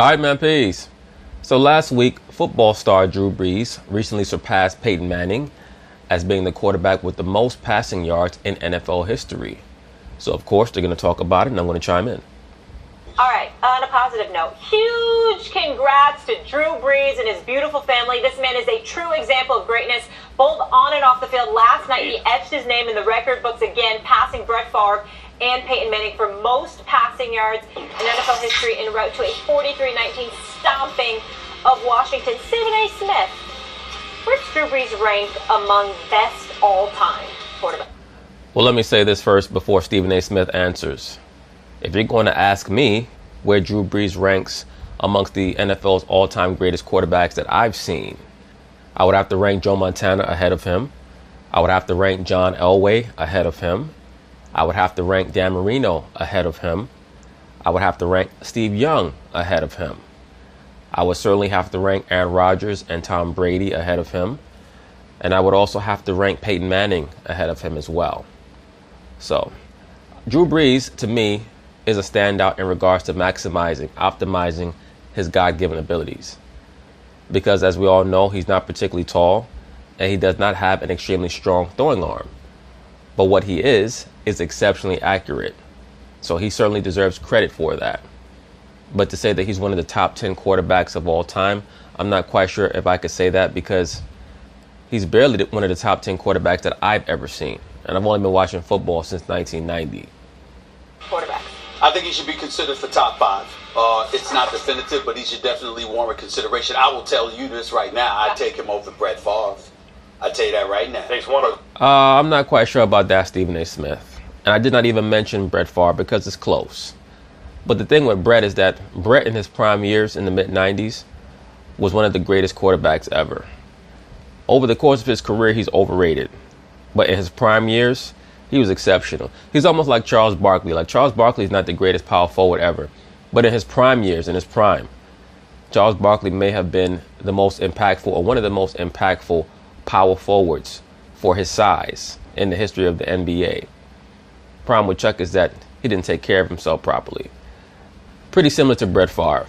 All right, man, peace. So last week, football star Drew Brees recently surpassed Peyton Manning as being the quarterback with the most passing yards in NFL history. So, of course, they're going to talk about it, and I'm going to chime in. All right, on a positive note, huge congrats to Drew Brees and his beautiful family. This man is a true example of greatness, both on and off the field. Last night, he etched his name in the record books again, passing Brett Favre and Peyton Manning for most passing yards in NFL history en route to a 43-19 stomping of Washington. Stephen A. Smith, where's Drew Brees rank among best all-time quarterbacks? Well, let me say this first before Stephen A. Smith answers. If you're going to ask me where Drew Brees ranks amongst the NFL's all-time greatest quarterbacks that I've seen, I would have to rank Joe Montana ahead of him. I would have to rank John Elway ahead of him. I would have to rank Dan Marino ahead of him. I would have to rank Steve Young ahead of him. I would certainly have to rank Aaron Rodgers and Tom Brady ahead of him. And I would also have to rank Peyton Manning ahead of him as well. So, Drew Brees, to me, is a standout in regards to maximizing, optimizing his God-given abilities. Because as we all know, he's not particularly tall, and he does not have an extremely strong throwing arm. But what he is exceptionally accurate. So he certainly deserves credit for that. But to say that he's one of the top 10 quarterbacks of all time, I'm not quite sure if I could say that, because he's barely one of the top 10 quarterbacks that I've ever seen. And I've only been watching football since 1990. Quarterback. I think he should be considered for top 5. It's not definitive, but he should definitely warrant consideration. I will tell you this right now. I'd take him over Brett Favre. I'll tell you that right now. Thanks, one. I'm not quite sure about that, Stephen A. Smith. And I did not even mention Brett Favre because it's close. But the thing with Brett is that Brett in his prime years in the mid-90s was one of the greatest quarterbacks ever. Over the course of his career, he's overrated. But in his prime years, he was exceptional. He's almost like Charles Barkley. Like, Charles Barkley is not the greatest power forward ever. But in his prime years, in his prime, Charles Barkley may have been the most impactful, or one of the most impactful power forwards for his size in the history of the NBA. Problem with Chuck is that he didn't take care of himself properly. Pretty similar to Brett Favre.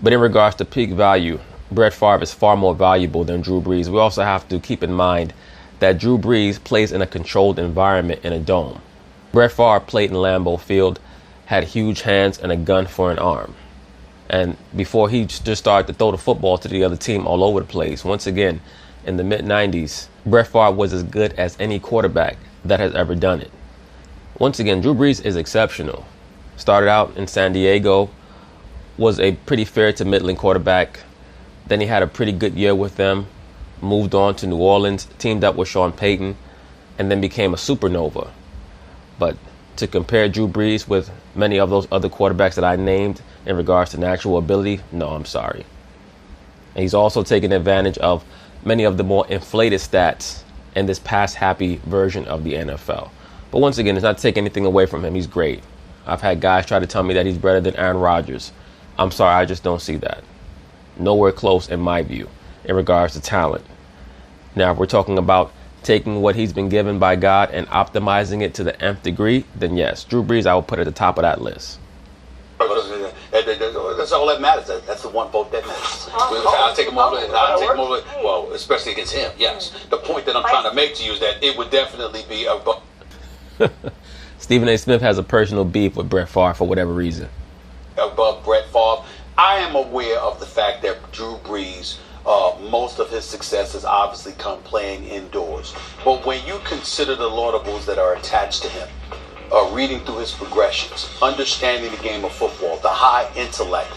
But in regards to peak value, Brett Favre is far more valuable than Drew Brees. We also have to keep in mind that Drew Brees plays in a controlled environment in a dome. Brett Favre played in Lambeau Field, had huge hands and a gun for an arm. And before he just started to throw the football to the other team all over the place, once again, in the mid-90s, Brett Favre was as good as any quarterback that has ever done it. Once again, Drew Brees is exceptional. Started out in San Diego, was a pretty fair to middling quarterback. Then he had a pretty good year with them, moved on to New Orleans, teamed up with Sean Payton, and then became a supernova. But to compare Drew Brees with many of those other quarterbacks that I named in regards to natural ability, no, I'm sorry. And he's also taken advantage of many of the more inflated stats in this pass-happy version of the NFL. But once again, it's not taking anything away from him. He's great. I've had guys try to tell me that he's better than Aaron Rodgers. I'm sorry, I just don't see that. Nowhere close in my view in regards to talent. Now, if we're talking about taking what he's been given by God and optimizing it to the nth degree, then yes, Drew Brees I will put at the top of that list. That's all that matters. That's the one vote that matters. I'll take him over. I'll take him over. Well, especially against him, yes. The point that I'm trying to make to you is that it would definitely be a vote. Stephen A. Smith has a personal beef with Brett Favre for whatever reason. Above Brett Favre. I am aware of the fact that Drew Brees, most of his success has obviously come playing indoors. But when you consider the laudables that are attached to him, reading through his progressions, understanding the game of football, the high intellect,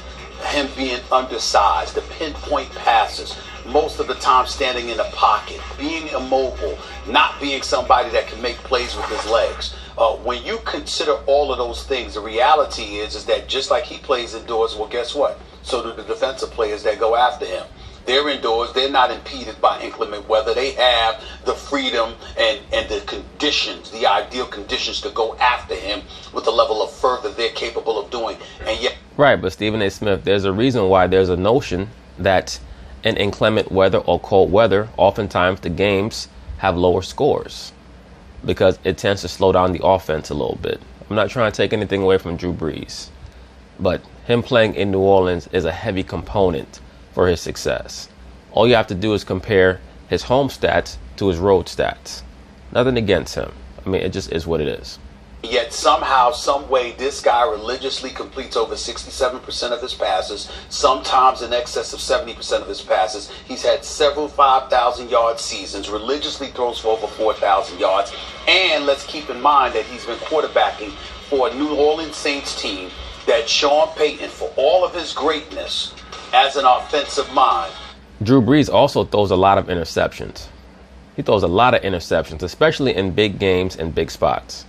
him being undersized, the pinpoint passes, most of the time standing in the pocket, being immobile, not being somebody that can make plays with his legs. When you consider all of those things, the reality is that just like he plays indoors, well, guess what? So do the defensive players that go after him. They're indoors. They're not impeded by inclement weather. They have the freedom and the conditions, the ideal conditions to go after him with the level of fervor they're capable of doing. And yet, right, but Stephen A. Smith, there's a reason why there's a notion that in inclement weather or cold weather, oftentimes the games have lower scores because it tends to slow down the offense a little bit. I'm not trying to take anything away from Drew Brees, but him playing in New Orleans is a heavy component for his success. All you have to do is compare his home stats to his road stats. Nothing against him. I mean, it just is what it is. Yet somehow, some way, this guy religiously completes over 67% of his passes, sometimes in excess of 70% of his passes. He's had several 5,000-yard seasons, religiously throws for over 4,000 yards. And let's keep in mind that he's been quarterbacking for a New Orleans Saints team that Sean Payton, for all of his greatness as an offensive mind. Drew Brees also throws a lot of interceptions. He throws a lot of interceptions, especially in big games and big spots.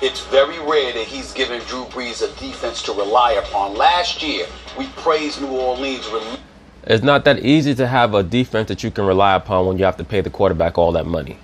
It's very rare that he's given Drew Brees a defense to rely upon. Last year, we praised New Orleans. It's not that easy to have a defense that you can rely upon when you have to pay the quarterback all that money.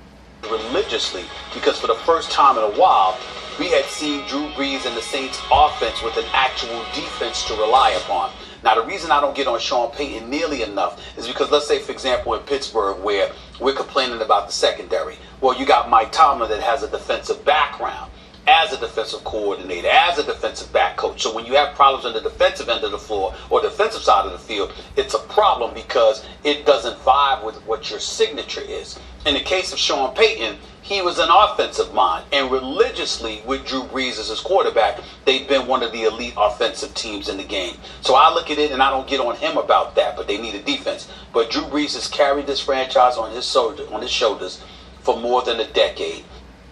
Religiously, because for the first time in a while, we had seen Drew Brees and the Saints offense with an actual defense to rely upon. Now, the reason I don't get on Sean Payton nearly enough is because, let's say, for example, in Pittsburgh, where we're complaining about the secondary. Well, you got Mike Tomlin that has a defensive background as a defensive coordinator, as a defensive back coach. So when you have problems on the defensive end of the floor or defensive side of the field, it's a problem because it doesn't vibe with what your signature is. In the case of Sean Payton, he was an offensive mind, and religiously with Drew Brees as his quarterback, they've been one of the elite offensive teams in the game. So I look at it and I don't get on him about that, but they need a defense. But Drew Brees has carried this franchise on his shoulders for more than a decade.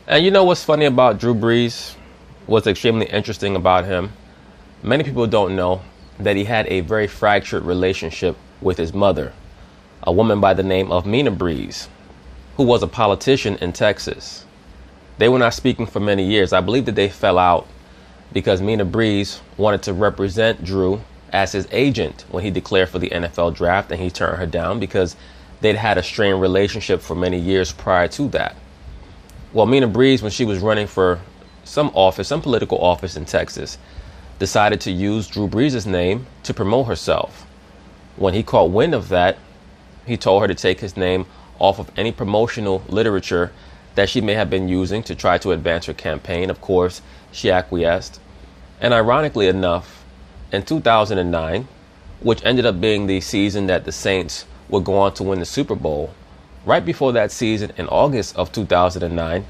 And you know what's funny about Drew Brees? What's extremely interesting about him? Many people don't know that he had a very fractured relationship with his mother, a woman by the name of Mina Brees, who was a politician in Texas. They were not speaking for many years. I believe that they fell out because Mina Brees wanted to represent Drew as his agent when he declared for the NFL draft, and he turned her down because they'd had a strained relationship for many years prior to that. Well, Mina Brees, when she was running for some political office in Texas, decided to use Drew Brees' name to promote herself. When he caught wind of that, he told her to take his name off of any promotional literature that she may have been using to try to advance her campaign. Of course, she acquiesced. And ironically enough, in 2009, which ended up being the season that the Saints would go on to win the Super Bowl, right before that season, in August of 2009,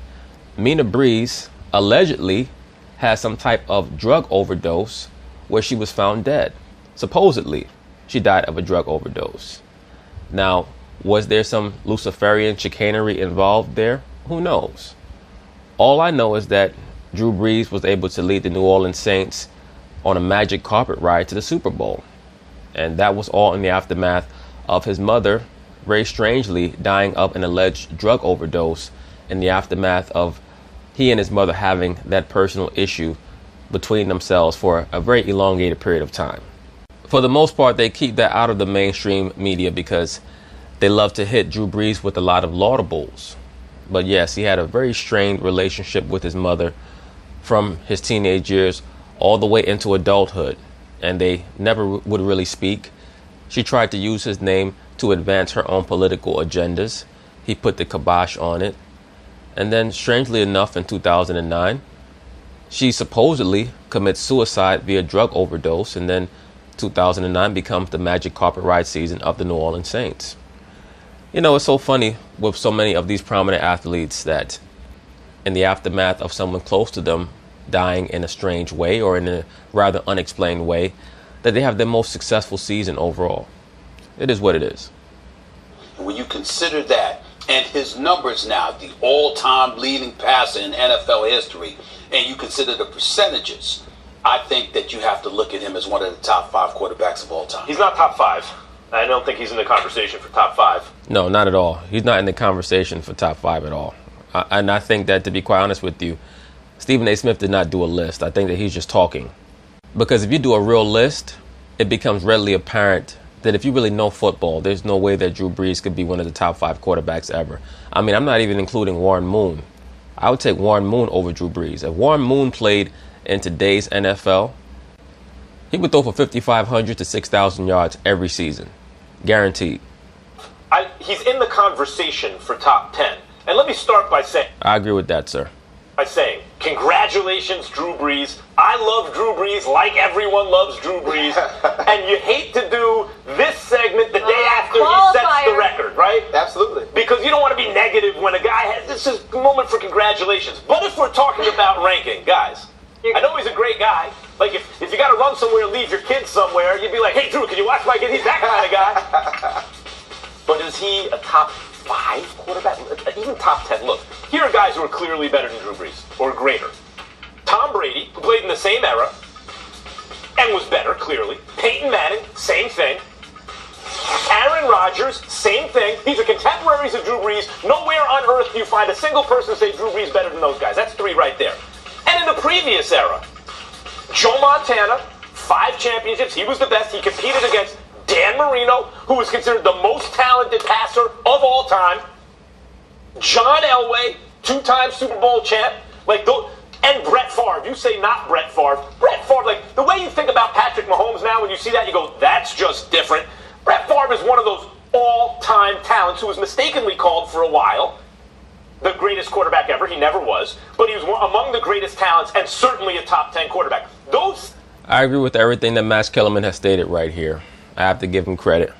Mina Brees allegedly had some type of drug overdose where she was found dead. Supposedly, she died of a drug overdose. Now, was there some Luciferian chicanery involved there? Who knows? All I know is that Drew Brees was able to lead the New Orleans Saints on a magic carpet ride to the Super Bowl. And that was all in the aftermath of his mother, very strangely, dying of an alleged drug overdose in the aftermath of he and his mother having that personal issue between themselves for a very elongated period of time. For the most part, they keep that out of the mainstream media because they love to hit Drew Brees with a lot of laudables. But yes, he had a very strained relationship with his mother from his teenage years all the way into adulthood, and they never would really speak. She tried to use his name to advance her own political agendas. He put the kibosh on it. And then, strangely enough, in 2009, she supposedly commits suicide via drug overdose, and then 2009 becomes the magic carpet ride season of the New Orleans Saints. You know, it's so funny with so many of these prominent athletes that in the aftermath of someone close to them dying in a strange way or in a rather unexplained way, that they have their most successful season overall. It is what it is. When you consider that and his numbers now, the all-time leading passer in NFL history, and you consider the percentages, I think that you have to look at him as one of the top 5 quarterbacks of all time. He's not top 5. I don't think he's in the conversation for top 5. No, not at all. He's not in the conversation for top 5 at all. And I think that, to be quite honest with you, Stephen A. Smith did not do a list. I think that he's just talking. Because if you do a real list, it becomes readily apparent that if you really know football, there's no way that Drew Brees could be one of the top 5 quarterbacks ever. I mean, I'm not even including Warren Moon. I would take Warren Moon over Drew Brees. If Warren Moon played in today's NFL, he would throw for 5,500 to 6,000 yards every season. Guaranteed. He's in the conversation for top 10. And let me start by saying... I agree with that, sir. Congratulations, Drew Brees. I love Drew Brees like everyone loves Drew Brees. And you hate to do this segment the day after he sets the record, right? Absolutely. Because you don't want to be negative when a guy has this is a moment for congratulations. But if we're talking about ranking, guys, I know he's a great guy. Like if you got to run somewhere and leave your kids somewhere, you'd be like, hey, Drew, can you watch my kid? He's that kind of guy. But is he a top 5 quarterback? Even top 10? Look, here are guys who are clearly better than Drew Brees, or greater. Tom Brady, who played in the same era, and was better, clearly. Peyton Manning, same thing. Aaron Rodgers, same thing. These are contemporaries of Drew Brees. Nowhere on earth do you find a single person say Drew Brees better than those guys. That's 3 right there. And in the previous era, Joe Montana, 5 championships. He was the best. He competed against Dan Marino, who was considered the most talented passer of all time. John Elway, 2-time Super Bowl champ. And Brett Favre. You say not Brett Favre. Brett Favre, like, the way you think about Patrick Mahomes now, when you see that, you go, that's just different. Brett Favre is one of those all-time talents who was mistakenly called for a while the greatest quarterback ever. He never was. But he was among the greatest talents and certainly a top 10 quarterback. I agree with everything that Max Kellerman has stated right here. I have to give him credit.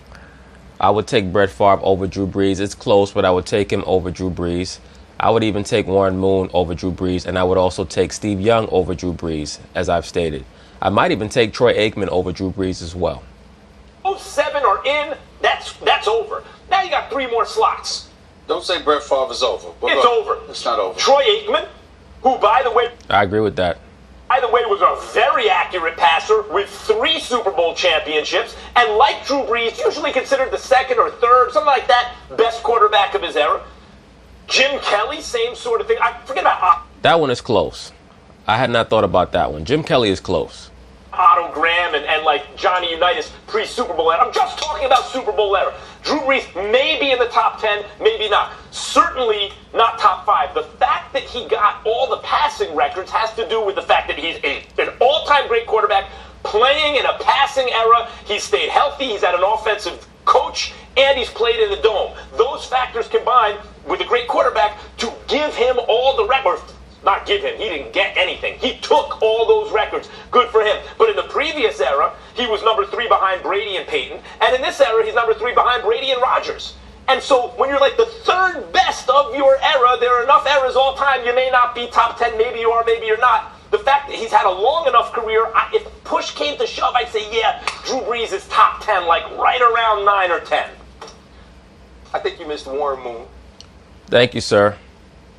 I would take Brett Favre over Drew Brees. It's close, but I would take him over Drew Brees. I would even take Warren Moon over Drew Brees, and I would also take Steve Young over Drew Brees, as I've stated. I might even take Troy Aikman over Drew Brees as well. 7 are in, that's over. Now you got 3 more slots. Don't say Brett Favre is over. It's over. It's not over. Troy Aikman, who, by the way... I agree with that. By the way, was a very accurate passer with 3 Super Bowl championships, and like Drew Brees, usually considered the 2nd or 3rd, something like that, best quarterback of his era. Jim Kelly, same sort of thing. I forget about that one is close. I had not thought about that one. Jim Kelly is close. Otto Graham and like Johnny Unitas pre-Super Bowl era. I'm just talking about Super Bowl era. Drew Brees may be in the top 10, maybe not. Certainly not top 5. The fact that he got all the passing records has to do with the fact that he's an all-time great quarterback playing in a passing era. He's stayed healthy. He's had an offensive coach, and he's played in the dome. Those factors combined with a great quarterback to give him all the records. Not give him. He didn't get anything. He took all those records. Good for him. But in the previous era, he was number 3 behind Brady and Peyton. And in this era, he's number 3 behind Brady and Rodgers. And so when you're like the 3rd best of your era, there are enough eras all time. You may not be top 10. Maybe you are, maybe you're not. The fact that he's had a long enough career, if push came to shove, I'd say, yeah, Drew Brees is top 10, like right around 9 or 10. I think you missed Warren Moon. Thank you, sir.